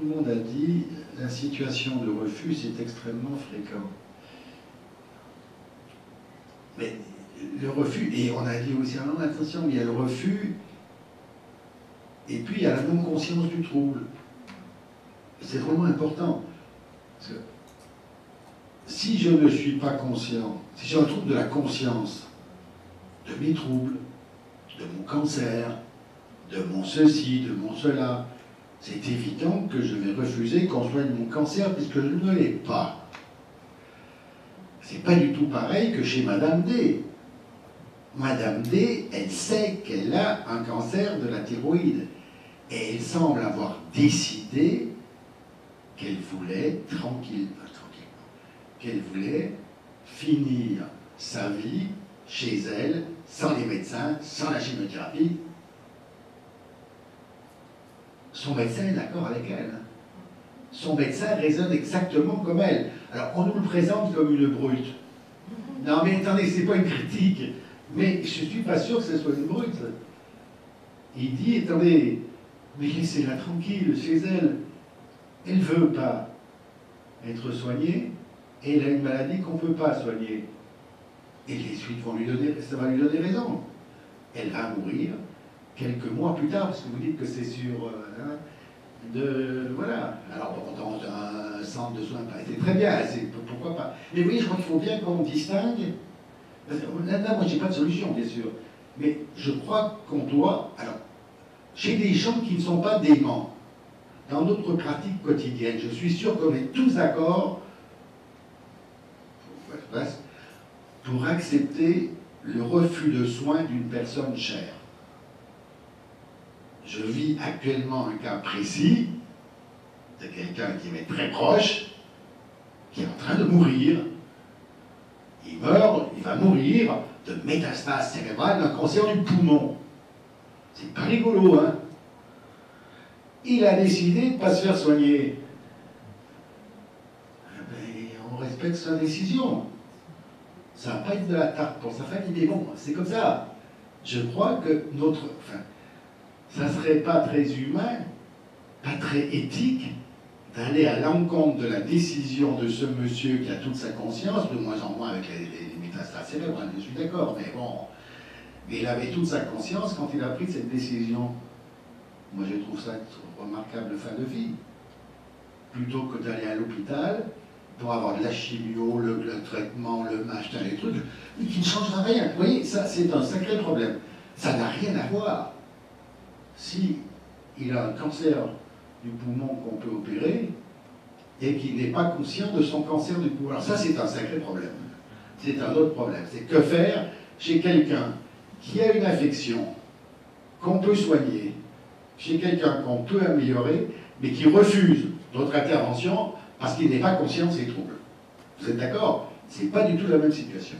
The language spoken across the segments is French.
le monde a dit, la situation de refus, c'est extrêmement fréquent. Mais le refus, et on a dit aussi, non, attention, il y a le refus, et puis il y a la non-conscience du trouble. C'est vraiment important. Parce que si je ne suis pas conscient, si j'ai un trouble de la conscience, de mes troubles, de mon cancer, de mon ceci, de mon cela, c'est évident que je vais refuser qu'on soigne mon cancer puisque je ne l'ai pas. C'est pas du tout pareil que chez Madame D. Madame D, elle sait qu'elle a un cancer de la thyroïde. Et elle semble avoir décidé qu'elle voulait, tranquillement, qu'elle voulait finir sa vie chez elle, sans les médecins, sans la chimiothérapie. Son médecin est d'accord avec elle. Son médecin raisonne exactement comme elle. Alors, on nous le présente comme une brute. Non, mais attendez, c'est pas une critique. Mais je suis pas sûr que ce soit une brute. Il dit, attendez, mais laissez-la tranquille chez elle. Elle ne veut pas être soignée et elle a une maladie qu'on ne peut pas soigner. Et les suites vont lui donner, ça va lui donner raison. Elle va mourir quelques mois plus tard, parce que vous dites que c'est sur... voilà. Alors, dans un centre de soins, c'est très bien, pourquoi pas. Mais oui, je crois qu'il faut bien qu'on distingue. Là, moi, j'ai pas de solution, bien sûr. Mais je crois qu'on doit... Alors, chez des gens qui ne sont pas déments, dans notre pratique quotidienne, je suis sûr qu'on est tous d'accord pour accepter le refus de soins d'une personne chère. Je vis actuellement un cas précis de quelqu'un qui m'est très proche, qui est en train de mourir. Il meurt, il va mourir de métastase cérébrale d'un cancer du poumon. C'est pas rigolo, hein? Il a décidé de ne pas se faire soigner. Ben, on respecte sa décision. Ça va pas être de la tarte pour sa famille, mais bon, c'est comme ça. Je crois que notre... Enfin, ça serait pas très humain, pas très éthique, d'aller à l'encontre de la décision de ce monsieur qui a toute sa conscience, de moins en moins avec les métastases cérébrales, je suis d'accord, mais bon... Mais il avait toute sa conscience quand il a pris cette décision. Moi, je trouve ça une remarquable fin de vie. Plutôt que d'aller à l'hôpital pour avoir de la chimio, le traitement, le machin, les trucs, qui ne changera rien. Vous voyez, ça, c'est un sacré problème. Ça n'a rien à voir. Si il a un cancer du poumon qu'on peut opérer et qu'il n'est pas conscient de son cancer du poumon. Alors ça, c'est un sacré problème. C'est un autre problème. C'est que faire chez quelqu'un qui a une affection qu'on peut soigner, chez quelqu'un qu'on peut améliorer, mais qui refuse notre intervention parce qu'il n'est pas conscient de ses troubles. Vous êtes d'accord? C'est pas du tout la même situation.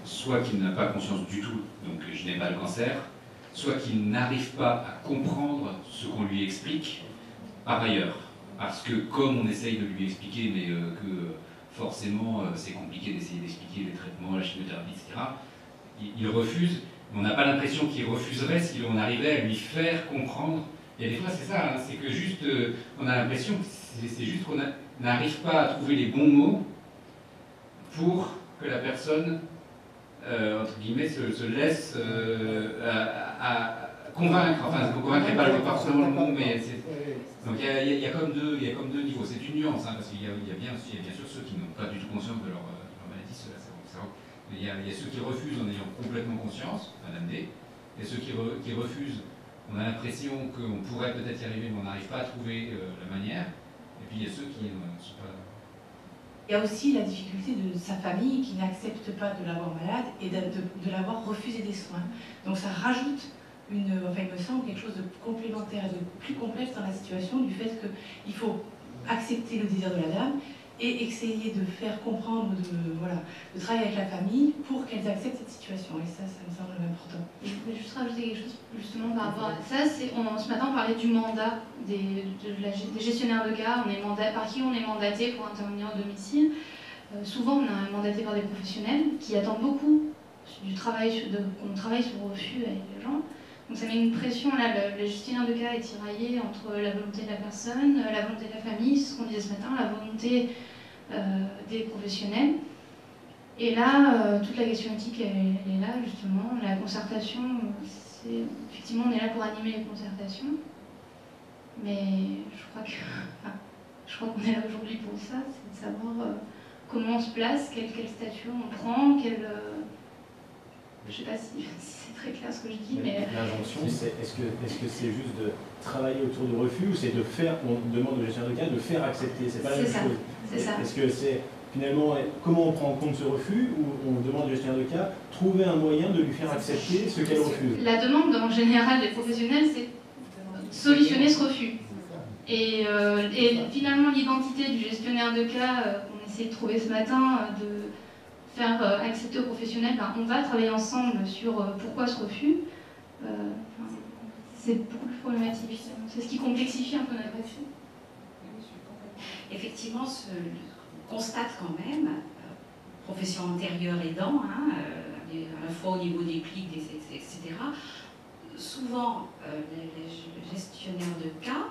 Soit qu'il n'a pas conscience du tout, donc je n'ai pas le cancer, soit qu'il n'arrive pas à comprendre ce qu'on lui explique par ailleurs. Parce que comme on essaye de lui expliquer, mais que forcément c'est compliqué d'essayer d'expliquer les traitements, la chimiothérapie, etc., il refuse. On n'a pas l'impression qu'il refuserait si on arrivait à lui faire comprendre. Et des fois c'est ça, hein, c'est que juste, on a l'impression que c'est juste qu'on n'arrive pas à trouver les bons mots pour que la personne, entre guillemets, se laisse à convaincre. Enfin, convaincre n'est pas forcément le mot, mais donc il y a comme deux niveaux. C'est une nuance, hein, parce qu'il y a bien sûr ceux qui n'ont pas du tout conscience de leur maladie, ceux-là, mais il y a ceux qui refusent en ayant complètement conscience, Madame D, et ceux qui refusent, on a l'impression qu'on pourrait peut-être y arriver, mais on n'arrive pas à trouver la manière, et puis il y a ceux qui ne sont pas... Il y a aussi la difficulté de sa famille qui n'accepte pas de l'avoir malade et de l'avoir refusé des soins. Donc ça rajoute il me semble quelque chose de complémentaire et de plus complexe dans la situation, du fait qu'il faut accepter le désir de la dame et essayer de faire comprendre, de travailler avec la famille pour qu'elles acceptent cette situation. Et ça me semble important. Je voulais juste rajouter quelque chose justement par rapport à ça. Ce matin, on parlait du mandat des gestionnaires de cas. Par qui on est mandaté pour intervenir au domicile. Souvent, on est mandaté par des professionnels qui attendent beaucoup du travail, qu'on travaille sur le refus avec les gens. Donc ça met une pression, là, le gestionnaire de cas est tiraillé entre la volonté de la personne, la volonté de la famille, c'est ce qu'on disait ce matin, la volonté des professionnels. Et là, toute la question éthique, elle est là, justement. La concertation, effectivement, on est là pour animer les concertations. Mais je crois qu'on est là aujourd'hui pour ça, c'est de savoir comment on se place, quel statut on prend, je ne sais pas si c'est très clair ce que je dis, mais... L'injonction, est-ce que c'est juste de travailler autour du refus ou c'est de faire, on demande au gestionnaire de cas de faire accepter, c'est pas la même chose. C'est ça. Est-ce que c'est finalement, comment on prend en compte ce refus ou on demande au gestionnaire de cas trouver un moyen de lui faire accepter ce qu'elle refuse? La demande en général des professionnels, c'est solutionner ce refus. Et finalement, l'identité du gestionnaire de cas qu'on essaie de trouver ce matin, de faire accepter aux professionnels, ben, on va travailler ensemble sur pourquoi ce refus. C'est beaucoup plus problématique. C'est ce qui complexifie un peu notre action. Effectivement, on constate quand même, profession antérieure aidant, hein, à la fois au niveau des clics, etc., souvent les gestionnaires de cas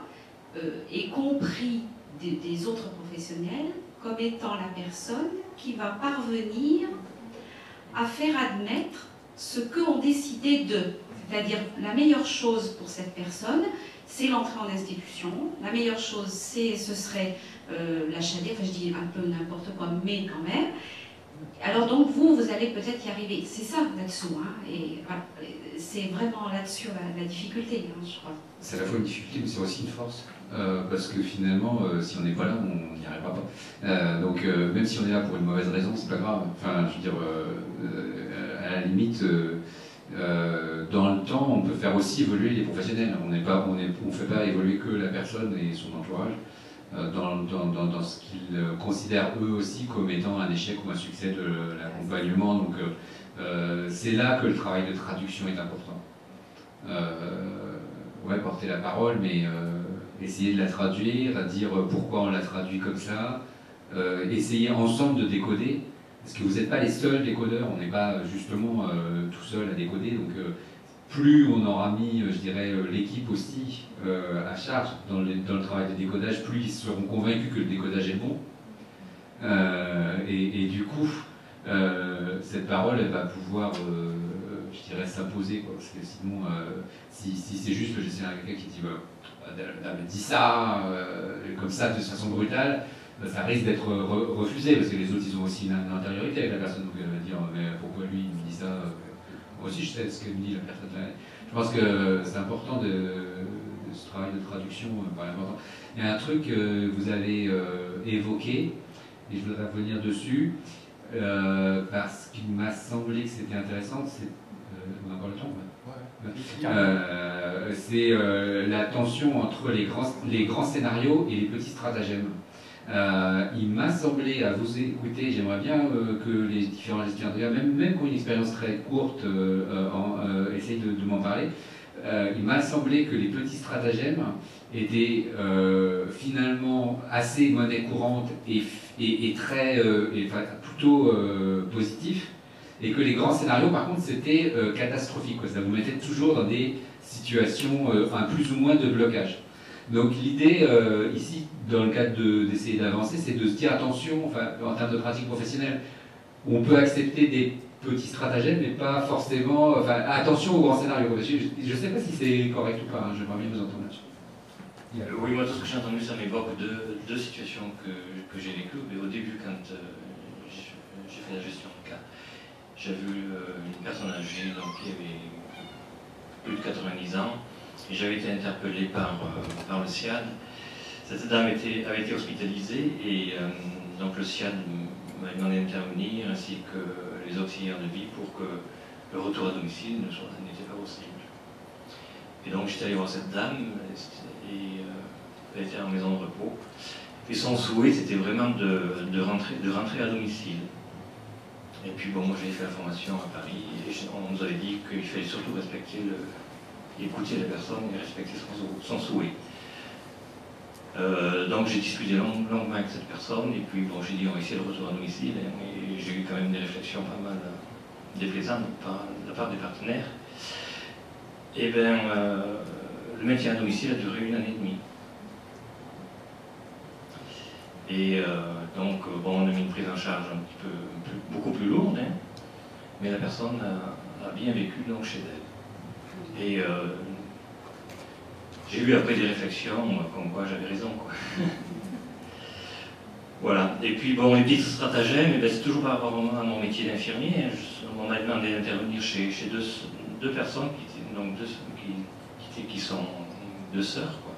est compris des autres professionnels comme étant la personne qui va parvenir à faire admettre ce qu'ont décidé d'eux. C'est-à-dire, la meilleure chose pour cette personne, c'est l'entrée en institution. La meilleure chose, ce serait l'achat d'aide, enfin je dis un peu n'importe quoi, mais quand même. Alors donc vous allez peut-être y arriver. C'est ça là-dessous, hein, et voilà, c'est vraiment là-dessus la difficulté, hein, je crois. C'est à la fois une difficulté, mais c'est aussi une force. Parce que finalement, si on n'est pas là, on n'y arrivera pas. Donc même si on est là pour une mauvaise raison, c'est pas grave. Enfin, je veux dire, à la limite, dans le temps, on peut faire aussi évoluer les professionnels. On ne fait pas évoluer que la personne et son entourage dans ce qu'ils considèrent eux aussi comme étant un échec ou un succès de l'accompagnement. Donc c'est là que le travail de traduction est important. Ouais, porter la parole, mais essayer de la traduire, dire pourquoi on la traduit comme ça, essayer ensemble de décoder, parce que vous n'êtes pas les seuls décodeurs, on n'est pas justement tout seul à décoder, donc plus on aura mis, je dirais, l'équipe aussi à charge dans le travail de décodage, plus ils seront convaincus que le décodage est bon, et du coup, cette parole, elle va pouvoir, je dirais, s'imposer, quoi, parce que sinon, si c'est juste le gestionnaire quelqu'un qui dit elle dit ça, comme ça, de façon brutale, ça risque d'être refusé, parce que les autres, ils ont aussi une intériorité avec la personne, donc elle va dire mais pourquoi lui, il me dit ça, moi aussi je sais ce que me dit la personne. Je pense que c'est important de ce travail de traduction, par important. Il y a un truc que vous avez évoqué, et je voudrais revenir dessus, parce qu'il m'a semblé que c'était intéressant, on a encore le temps, c'est la tension entre les grands scénarios et les petits stratagèmes. Il m'a semblé, à vous écouter, j'aimerais bien que les différents gestionnaires de cas, même qui ont une expérience très courte, essayent de m'en parler. Il m'a semblé que les petits stratagèmes étaient finalement assez monnaie courante et très, plutôt positifs, et que les grands scénarios, par contre, c'était catastrophique, quoi. Ça vous mettait toujours dans des situations un plus ou moins de blocage. Donc l'idée, ici, dans le cadre d'essayer d'avancer, c'est de se dire attention, enfin, en termes de pratique professionnelle, on peut accepter des petits stratagèmes, mais pas forcément... Enfin, attention aux grands scénarios. Je ne sais pas si c'est correct ou pas, hein, j'aimerais bien vous entendre là-dessus. Oui, moi, tout ce que j'ai entendu, ça m'évoque deux situations que j'ai vécues. Mais au début, quand j'ai fait la gestion de cas, j'ai vu une personne âgée donc, qui avait plus de 90 ans, et j'avais été interpellé par le SIAD. Cette dame avait été hospitalisée, et donc le SIAD m'a demandé d'intervenir, ainsi que les auxiliaires de vie, pour que le retour à domicile n'était pas possible. Et donc j'étais allé voir cette dame, et elle était en maison de repos. Et son souhait, c'était vraiment de rentrer à domicile. Et puis bon, moi j'avais fait la formation à Paris, et on nous avait dit qu'il fallait surtout écouter la personne et respecter son souhait. Donc j'ai discuté longuement avec cette personne, et puis bon, j'ai dit on va essayer le retour à domicile, et j'ai eu quand même des réflexions pas mal déplaisantes de la part des partenaires. Et bien, le maintien à domicile a duré 1 année et demie. Et donc, bon, on a mis une prise en charge un petit peu, beaucoup plus lourde, hein, mais la personne a bien vécu donc chez elle. Et j'ai eu après des réflexions comme quoi j'avais raison, quoi. Voilà. Et puis, bon, les petits stratagèmes, c'est toujours par rapport à mon métier d'infirmier. On m'a demandé d'intervenir chez deux personnes qui sont deux sœurs, quoi.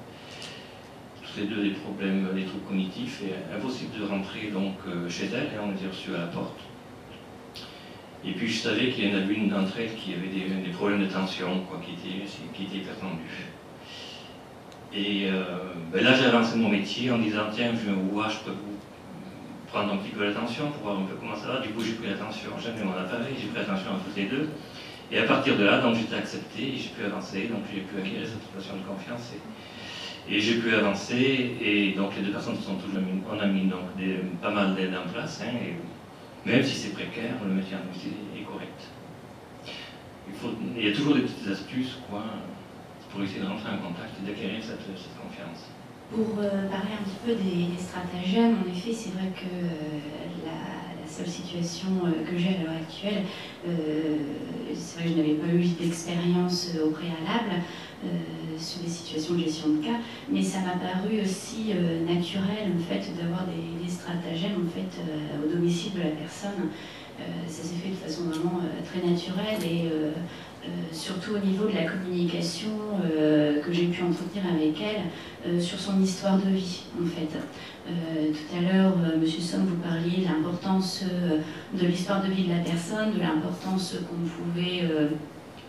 Toutes les deux des problèmes, des troubles cognitifs, et impossible de rentrer donc chez elles, et on était reçus à la porte. Et puis je savais qu'il y en avait une d'entre elles qui avait des problèmes de tension, quoi, qui était hyper tendue. Et ben là j'ai avancé mon métier en disant tiens, je viens vous voir, je peux vous prendre un petit peu l'attention pour voir un peu comment ça va. Du coup j'ai pris l'attention, j'ai mis mon appareil, j'ai pris l'attention à toutes les deux. Et à partir de là, donc j'étais accepté, et j'ai pu avancer, donc j'ai pu acquérir cette relation de confiance. Et j'ai pu avancer, et donc les deux personnes se sont toujours mis, on a mis donc pas mal d'aide en place, hein, et même si c'est précaire, le maintien à domicile est correct. Il y a toujours des petites astuces, quoi, pour essayer de rentrer en contact et d'acquérir cette confiance. Pour parler un petit peu des stratagèmes, en effet, c'est vrai que la seule situation que j'ai à l'heure actuelle, c'est vrai que je n'avais pas eu d'expérience au préalable sur des situations de gestion de cas, mais ça m'a paru aussi naturel en fait d'avoir des stratagèmes en fait au domicile de la personne. Ça s'est fait de façon vraiment très naturelle et surtout au niveau de la communication que j'ai pu entretenir avec elle sur son histoire de vie en fait. Tout à l'heure, Monsieur Somme, vous parliez de l'importance de l'histoire de vie de la personne, de l'importance qu'on pouvait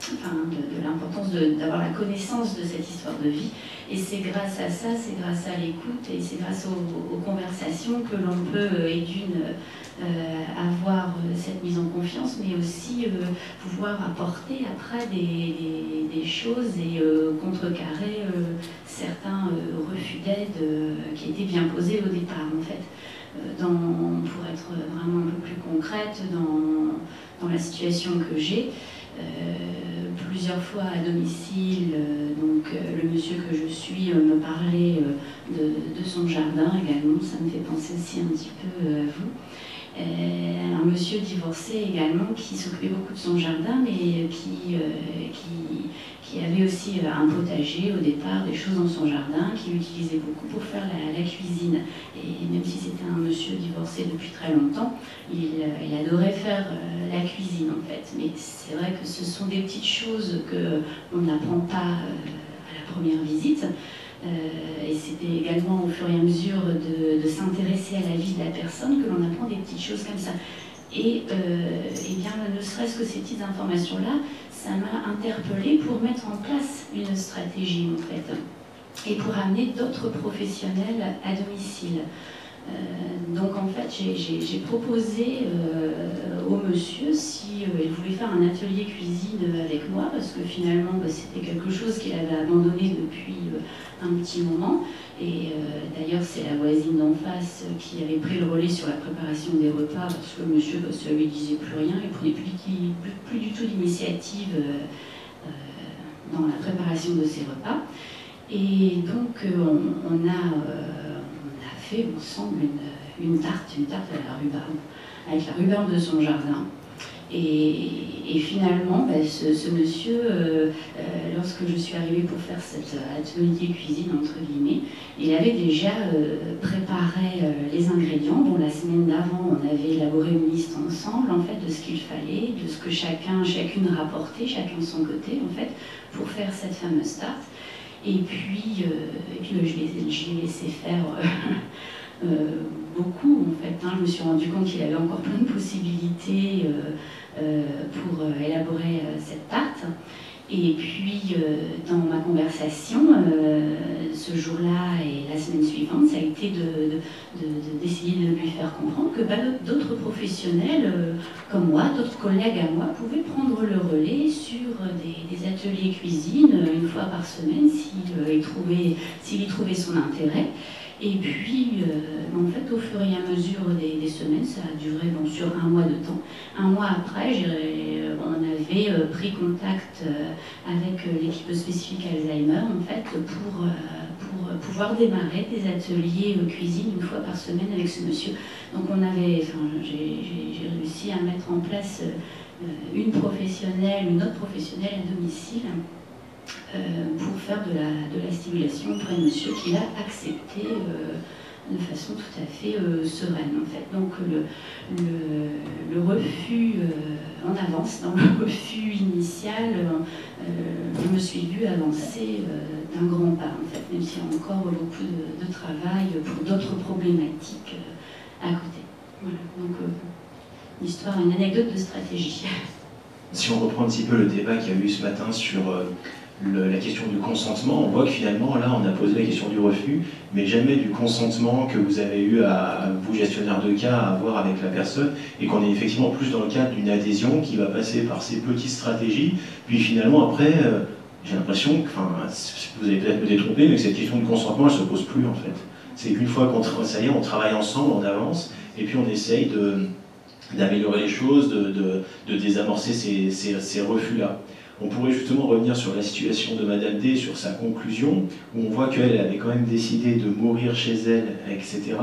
de l'importance d'avoir la connaissance de cette histoire de vie. Et c'est grâce à ça, c'est grâce à l'écoute et c'est grâce aux conversations que l'on peut, et d'une, avoir cette mise en confiance, mais aussi pouvoir apporter après des choses et contrecarrer certains refus d'aide qui étaient bien posés au départ, en fait. Pour être vraiment un peu plus concrète dans la situation que j'ai, plusieurs fois à domicile, le monsieur que je suis me parlait de son jardin également, ça me fait penser aussi un petit peu à vous. Un monsieur divorcé également qui s'occupait beaucoup de son jardin, mais qui avait aussi un potager au départ, des choses dans son jardin, qu'il utilisait beaucoup pour faire la cuisine. Et même si c'était un monsieur divorcé depuis très longtemps, il adorait faire la cuisine en fait. Mais c'est vrai que ce sont des petites choses qu'on n'apprend pas à la première visite. Et c'était également au fur et à mesure de s'intéresser à la vie de la personne que l'on apprend des petites choses comme ça. Et bien, ne serait-ce que ces petites informations-là, ça m'a interpellée pour mettre en place une stratégie en fait, et pour amener d'autres professionnels à domicile. Donc en fait, j'ai proposé au monsieur si il voulait faire un atelier cuisine avec moi, parce que finalement c'était quelque chose qu'il avait abandonné depuis un petit moment. Et d'ailleurs c'est la voisine d'en face qui avait pris le relais sur la préparation des repas, parce que le monsieur, ça lui disait plus rien, il prenait plus du tout d'initiative dans la préparation de ses repas. Et donc on a fait ensemble une tarte à la rhubarbe, avec la rhubarbe de son jardin. Et finalement, ce monsieur, lorsque je suis arrivée pour faire cet atelier cuisine, entre guillemets, il avait déjà préparé les ingrédients. Bon, la semaine d'avant, on avait élaboré une liste ensemble, en fait, de ce qu'il fallait, de ce que chacune rapportait, chacun de son côté, en fait, pour faire cette fameuse tarte. Et puis je l'ai laissé faire beaucoup, en fait. Je me suis rendu compte qu'il avait encore plein de possibilités pour élaborer cette tarte. Et puis, dans ma conversation, ce jour-là et la semaine suivante, ça a été d'essayer de lui faire comprendre que d'autres professionnels comme moi, d'autres collègues à moi, pouvaient prendre le relais sur des ateliers cuisine une fois par semaine s'il y trouvait son intérêt. Et puis, en fait, au fur et à mesure des semaines, ça a duré sur un mois de temps. Un mois après, on avait pris contact avec l'équipe spécifique Alzheimer, en fait, pour pouvoir démarrer des ateliers cuisine une fois par semaine avec ce monsieur. Donc j'ai réussi à mettre en place une autre professionnelle à domicile pour faire de la stimulation auprès de monsieur qui l'a accepté de façon tout à fait sereine en fait. Donc le refus, on avance dans le refus initial, je me suis vue avancer d'un grand pas en fait, même s'il y a encore beaucoup de travail pour d'autres problématiques à côté. Voilà, donc une anecdote de stratégie. Si on reprend un petit peu le débat qu'il y a eu ce matin sur la question du consentement, on voit que finalement, là, on a posé la question du refus, mais jamais du consentement que vous avez eu, vous, gestionnaire de cas, à avoir avec la personne, et qu'on est effectivement plus dans le cadre d'une adhésion qui va passer par ces petites stratégies, puis finalement, après, j'ai l'impression que, vous allez peut-être me détromper, mais que cette question de consentement, elle ne se pose plus, en fait. C'est qu'une fois ça y est, on travaille ensemble, on avance, et puis on essaye d'améliorer les choses, de désamorcer ces refus-là. On pourrait justement revenir sur la situation de Madame D, sur sa conclusion, où on voit qu'elle avait quand même décidé de mourir chez elle, etc.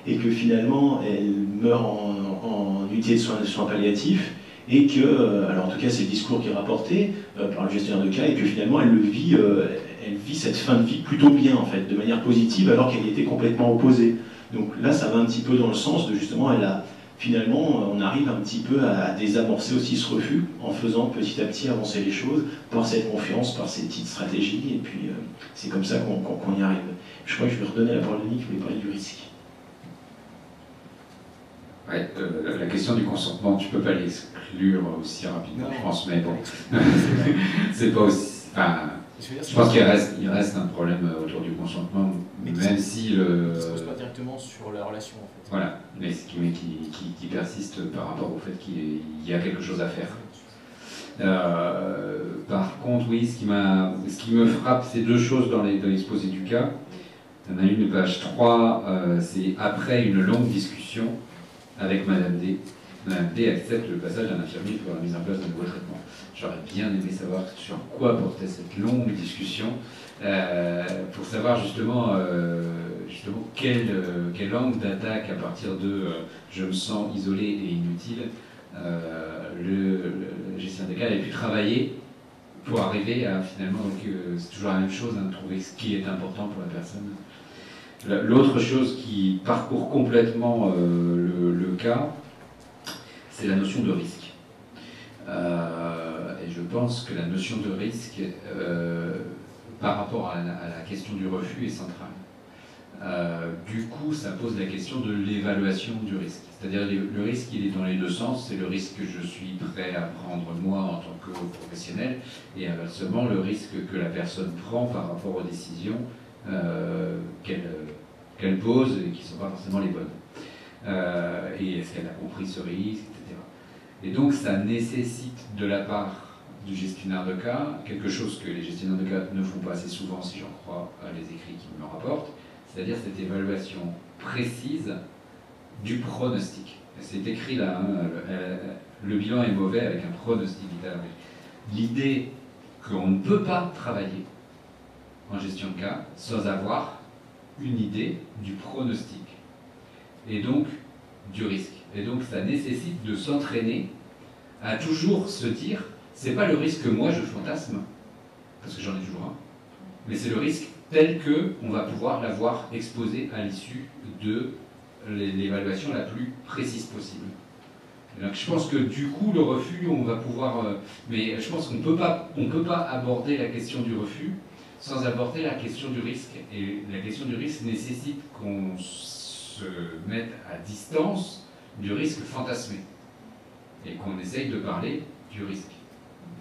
Et que finalement, elle meurt en unité de soins palliatifs, et que, alors en tout cas c'est le discours qui est rapporté par le gestionnaire de cas, et que finalement elle vit cette fin de vie plutôt bien, en fait, de manière positive, alors qu'elle y était complètement opposée. Donc là, ça va un petit peu dans le sens de justement, finalement, on arrive un petit peu à désamorcer aussi ce refus en faisant petit à petit avancer les choses par cette confiance, par ces petites stratégies, et puis c'est comme ça qu'on y arrive. Je crois que je vais redonner la parole à Nick, qui voulait parler du risque. Ouais, la question du consentement, tu peux pas l'exclure aussi rapidement, je pense, mais bon, c'est pas aussi... je pense qu'il reste un problème autour du consentement, même si le... Ça ne se pose pas directement sur la relation, en fait. Voilà, mais qui persiste par rapport au fait qu'il y a quelque chose à faire. Par contre, oui, ce qui me frappe, c'est deux choses dans l'exposé du cas. Il y en a une, page 3, c'est après une longue discussion avec Madame D. Madame D accepte le passage d'un infirmier pour la mise en place d'un nouveau traitement. J'aurais bien aimé savoir sur quoi portait cette longue discussion, pour savoir justement quel angle d'attaque à partir de je me sens isolé et inutile, le gestionnaire de cas avait pu travailler pour arriver à finalement, c'est toujours la même chose, trouver ce qui est important pour la personne. L'autre chose qui parcourt complètement le cas, c'est la notion de risque. Et je pense que la notion de risque, par rapport à la question du refus, est centrale. Du coup, ça pose la question de l'évaluation du risque. C'est-à-dire le risque, il est dans les deux sens. C'est le risque que je suis prêt à prendre moi en tant que professionnel, et inversement, le risque que la personne prend par rapport aux décisions qu'elle pose et qui ne sont pas forcément les bonnes. Et est-ce qu'elle a compris ce risque, etc. Et donc ça nécessite de la part du gestionnaire de cas quelque chose que les gestionnaires de cas ne font pas assez souvent, si j'en crois les écrits qu'ils me rapportent, c'est-à-dire cette évaluation précise du pronostic. C'est écrit là, le bilan est mauvais avec un pronostic vital. L'idée qu'on ne peut pas travailler en gestion de cas sans avoir une idée du pronostic et donc du risque. Et donc ça nécessite de s'entraîner à toujours se dire, c'est pas le risque que moi je fantasme, parce que j'en ai toujours un, mais c'est le risque tel qu'on va pouvoir l'avoir exposé à l'issue de l'évaluation la plus précise possible. Et donc je pense que du coup le refus, on va pouvoir... mais je pense qu'on ne peut pas aborder la question du refus sans aborder la question du risque. Et la question du risque nécessite qu'on se mette à distance du risque fantasmé et qu'on essaye de parler du risque.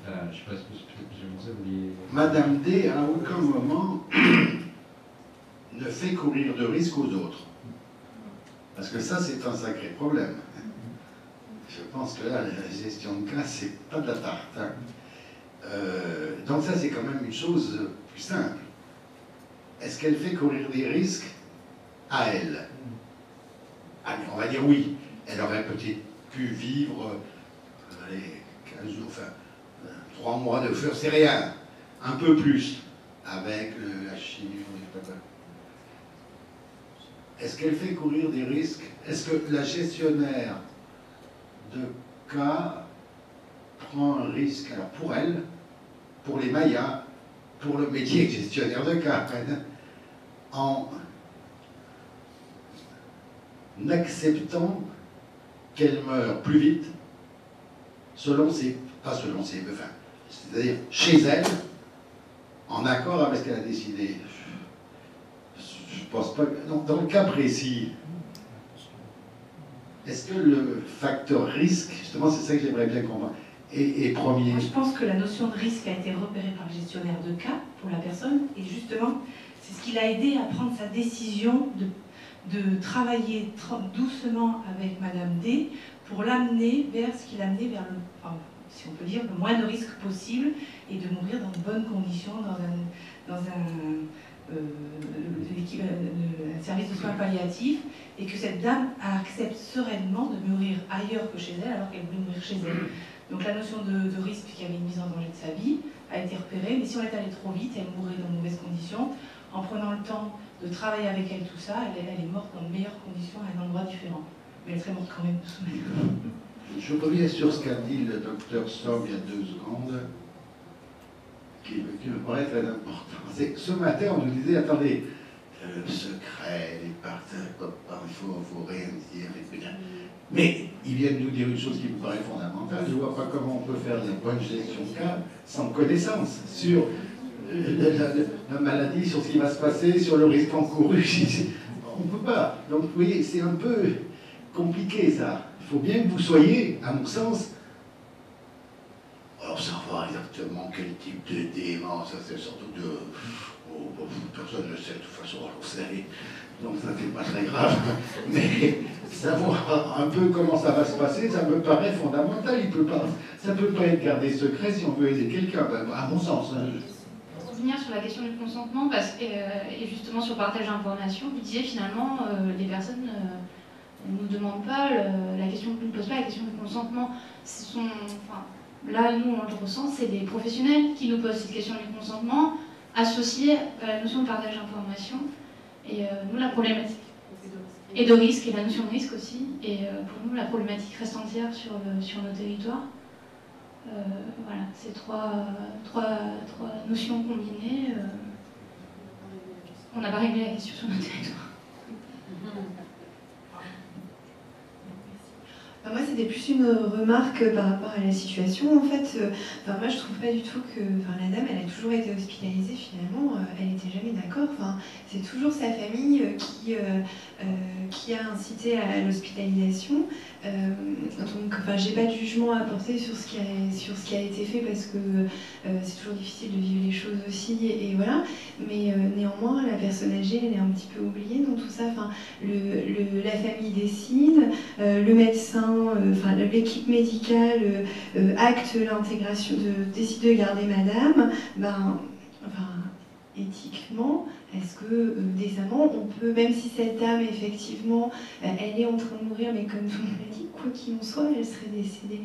Enfin, je ne sais pas si peut-être vous vouliez... Madame D, à aucun moment, ne fait courir de risque aux autres. Parce que ça, c'est un sacré problème. Je pense que là, la gestion de cas, c'est pas de la tarte. Hein. Donc ça, c'est quand même une chose plus simple. Est-ce qu'elle fait courir des risques à elle. Ah, mais on va dire oui, elle aurait peut-être pu vivre allez, 15 jours, enfin 3 mois de feu, c'est rien, un peu plus, avec la chimie, je sais pas quoi. Est-ce qu'elle fait courir des risques? Est-ce que la gestionnaire de cas prend un risque, alors pour elle, pour les Mayas, pour le métier de gestionnaire de cas, en acceptant qu'elle meure plus vite, selon ses, pas selon ses, enfin, c'est-à-dire chez elle, en accord avec ce qu'elle a décidé. Je pense pas que, dans le cas précis, est-ce que le facteur risque, justement c'est ça que j'aimerais bien comprendre, est premier? Moi, je pense que la notion de risque a été repérée par le gestionnaire de cas pour la personne, et justement, c'est ce qui l'a aidé à prendre sa décision de travailler doucement avec Madame D pour l'amener vers ce qui l'a amené vers le, enfin, si on peut dire, le moins de risques possible et de mourir dans de bonnes conditions, dans un service de soins palliatifs, et que cette dame accepte sereinement de mourir ailleurs que chez elle alors qu'elle voulait mourir chez elle. Donc la notion de risque qui avait une mise en danger de sa vie a été repérée, mais si on est allé trop vite, elle mourrait dans de mauvaises conditions. En prenant le temps de travailler avec elle tout ça, elle est morte dans de meilleures conditions à un endroit différent. Mais elle serait morte quand même de sommeil. Je reviens sur ce qu'a dit le docteur Somm il y a 2 secondes, qui me paraît très important. C'est que ce matin, on nous disait, attendez, le secret, les partenaires, il faut rien dire, mais ils viennent nous dire une chose qui me paraît fondamentale. Je ne vois pas comment on peut faire des bonnes gestions de cas sans connaissance sur la maladie, sur ce qui va se passer, sur le risque encouru. On ne peut pas. Donc, vous voyez, c'est un peu compliqué, ça. Il faut bien que vous soyez, à mon sens, alors savoir exactement quel type de démence, ça c'est surtout de... personne ne sait, de toute façon, on le sait, donc ça c'est pas très grave, mais savoir un peu comment ça va se passer, ça me paraît fondamental. Ça ne peut pas être gardé secret si on veut aider quelqu'un, à mon sens. Pour revenir sur la question du consentement, et justement sur le partage d'informations, vous disiez finalement, les personnes ne nous demandent pas, ne posent pas la question du consentement. Là, nous, on le ressent, c'est des professionnels qui nous posent cette question du consentement, associée à la notion de partage d'informations. Et nous, la problématique, et de risque, et la notion de risque aussi. Et pour nous, la problématique reste entière sur nos territoires. Voilà, ces trois notions combinées. On n'a pas réglé la question sur notre territoire. Moi, c'était plus une remarque par rapport à la situation. En fait, moi, je trouve pas du tout que la dame, elle a toujours été hospitalisée, finalement. Elle n'était jamais d'accord. C'est toujours sa famille qui a incité à l'hospitalisation. Donc, j'ai pas de jugement à apporter sur ce qui a été fait, parce que c'est toujours difficile de vivre les choses aussi. Et voilà. Mais néanmoins, la personne âgée, elle est un petit peu oubliée dans tout ça. La famille décide, le médecin, l'équipe médicale acte l'intégration, décide de garder madame. Éthiquement, est-ce que décemment, on peut, même si cette dame, effectivement, elle est en train de mourir, mais comme tout le monde l'a dit, quoi qu'il en soit, elle serait décédée,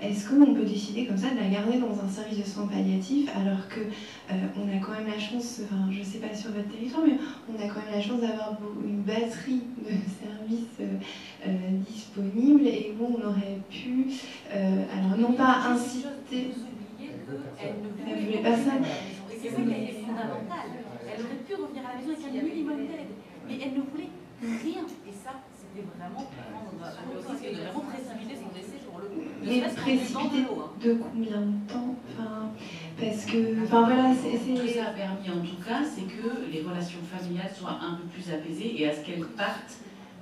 est-ce qu'on peut décider comme ça de la garder dans un service de soins palliatifs, alors que on a quand même la chance, je ne sais pas sur votre territoire, mais on a quand même la chance d'avoir une batterie de services disponibles, et où on aurait pu, alors non pas inciter... Elle ne voulait pas ça. C'est ça qui est fondamental. Elle aurait pu revenir à la maison avec un minimum d'aide, mais elle ne voulait rien. Et ça, c'était vraiment prendre le risque de vraiment précipiter son décès pour le coup. Mais précipiter de combien de temps? Parce que, voilà, c'est... Ce que ça a permis en tout cas, c'est que les relations familiales soient un peu plus apaisées et à ce qu'elles partent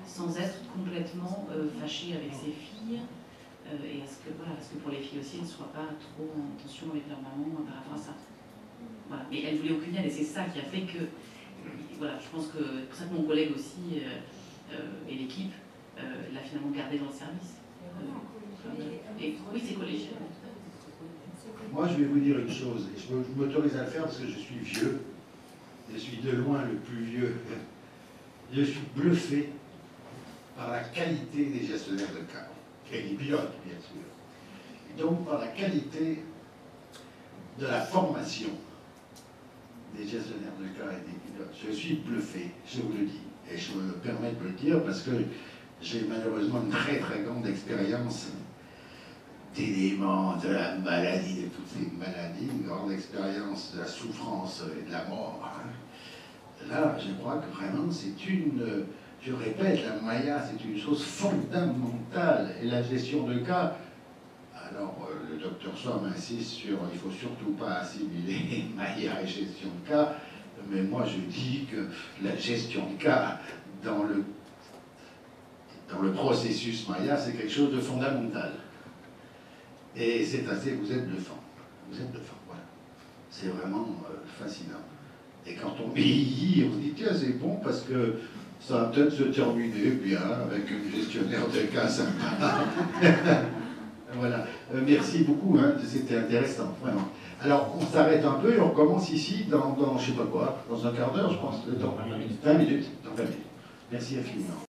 sans être complètement fâchées avec ses filles. Et à ce que pour les filles aussi, elles ne soient pas trop en tension avec leur maman par rapport à ça. Voilà. Mais elle voulait aucune aide, et c'est ça qui a fait que, voilà, je pense que c'est pour ça que mon collègue aussi et l'équipe l'a finalement gardé dans le service. Et oui, c'est collégial. Moi, je vais vous dire une chose, et je m'autorise à le faire parce que je suis vieux. Je suis de loin le plus vieux Je suis bluffé par la qualité des gestionnaires de cas, et des pilotes, bien sûr. Et donc par la qualité de la formation des gestionnaires de cas et des pilotes. Je suis bluffé, je vous le dis. Et je me permets de le dire parce que j'ai malheureusement une très très grande expérience d'éléments de la maladie, de toutes ces maladies, une grande expérience de la souffrance et de la mort. Là, je crois que vraiment c'est une, je répète, la Maya c'est une chose fondamentale. Et la gestion de cas, alors le docteur Somme insiste sur, il ne faut surtout pas assimiler Maya et gestion de cas, mais moi je dis que la gestion de cas dans le processus Maya, c'est quelque chose de fondamental. Et c'est assez, vous êtes bluffant. Vous êtes bluffant, voilà. C'est vraiment fascinant. Et quand on vieillit, on se dit, tiens, c'est bon parce que ça va peut-être se terminer bien avec un gestionnaire de cas sympa. Voilà. Merci beaucoup, hein, c'était intéressant, vraiment. Alors, on s'arrête un peu et on recommence ici dans je sais pas quoi, dans un quart d'heure, je pense, le temps. 20 minutes. Dans 20 minutes. Merci infiniment.